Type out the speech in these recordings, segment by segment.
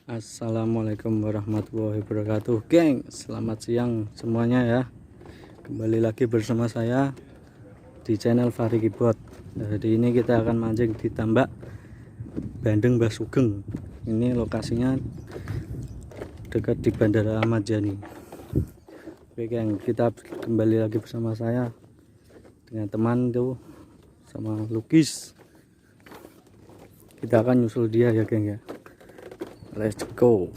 Assalamualaikum warahmatullahi wabarakatuh, geng. Selamat siang semuanya ya. Kembali lagi bersama saya di channel Fahri Keyboard. Jadi ini kita akan mancing di tambak Bandeng Mbah Sugeng. Ini lokasinya dekat di Bandara Ahmad Yani. Oke geng, kita kembali lagi bersama saya dengan teman tuh sama Lukis. Kita akan nyusul dia ya geng ya. Let's go.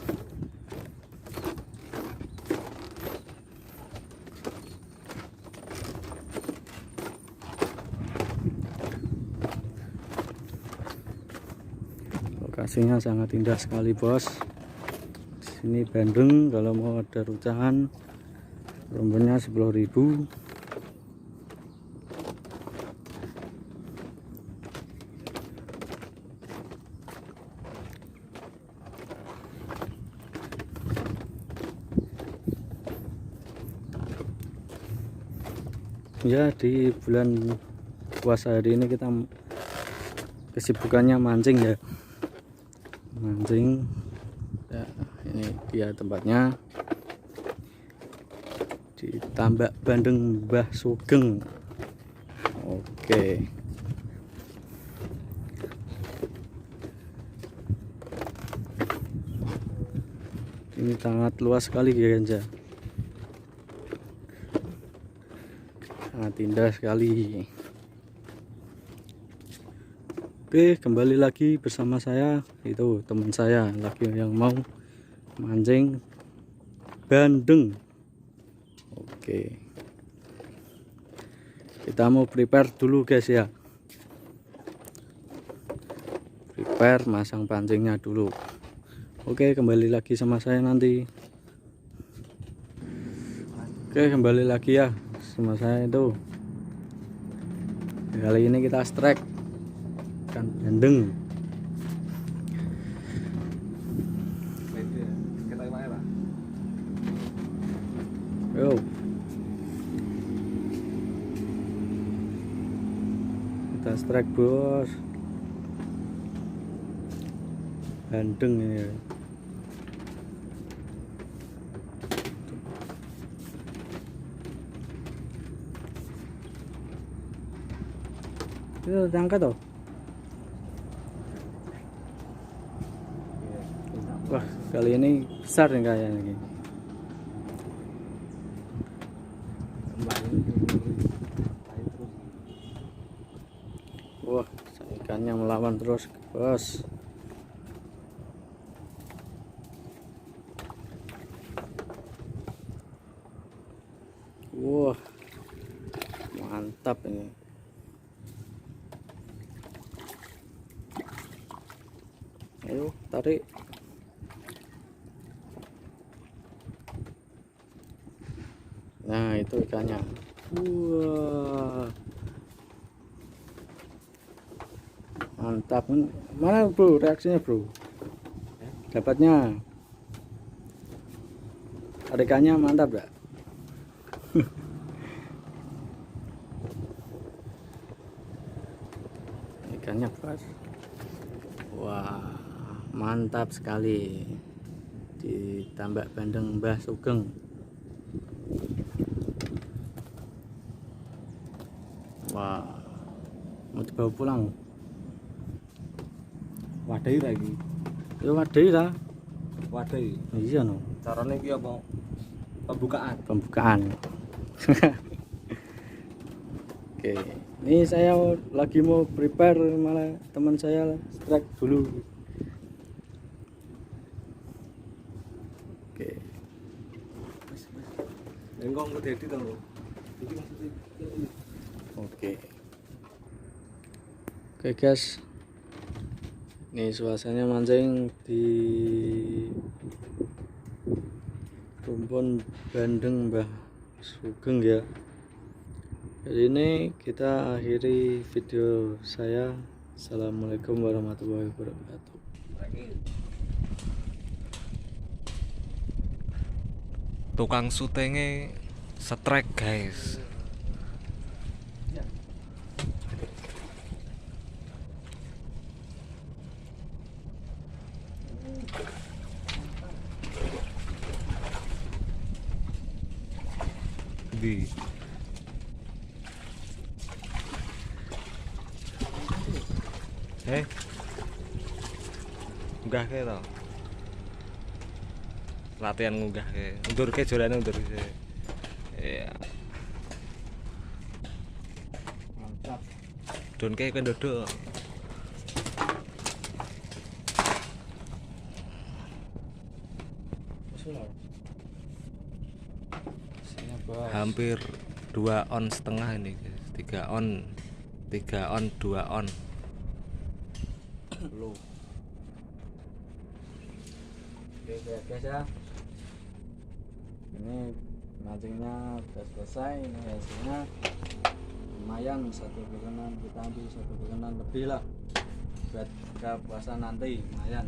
Lokasinya sangat indah sekali bos. Sini Bandeng, kalau mau ada rucahan rombonnya 10.000. Ya, di bulan puasa hari ini kita kesibukannya mancing ya, mancing ya. Ini dia tempatnya di tambak Bandeng Mbah Sugeng. Oke, ini sangat luas sekali ya guys ya, sangat indah sekali. Oke, kembali lagi bersama saya, itu teman saya lagi yang mau mancing bandeng. Oke, kita mau prepare dulu guys ya, prepare masang pancingnya dulu. Oke, kembali lagi sama saya nanti. Oke, kembali lagi ya sama saya itu. Kali ini kita strike ikan bandeng. Yo, kita strike bos, bandeng ini. Itu diangkat toh. Wah, kali ini besar nih kayaknya ini. Wah, ikannya melawan terus bos. Wah, mantap ini. Ayo tarik. Nah, itu ikannya. Wah, mantap. Mana bro reaksinya bro? Dapatnya? Ada ikannya mantap gak? Ikannya pas. Wah, mantap sekali di tambak Bandeng Mbah Sugeng. Wah, mau dibawa pulang. Wadai lagi. Ya wadai lah. Wadai. Iya no. Caranya iki apa? Pembukaan. Pembukaan. Oke, ini saya lagi mau prepare, malah teman saya strike dulu. Oke. Engkong ku dedi to. Oke. Oke guys. Nih suasananya mancing di rumpun Bandeng Mbah Sugeng ya. Jadi ini kita akhiri video saya. Assalamualaikum warahmatullahi wabarakatuh. Tukang syutingnya strike guys. Di Ngunggah ke to. Latihan ngunggah ke. Undur ke jolane undur ke. Iya. Mantap. Don ke ndodok. Sini, Bos. Hampir 2 on setengah ini guys. 3 on 2 on. Lu. Oke guys ya. Ini mancingnya udah selesai. Ini hasilnya lumayan, satu bekenan kita ambil, satu bekenan lebih lah buat buka puasa nanti, lumayan.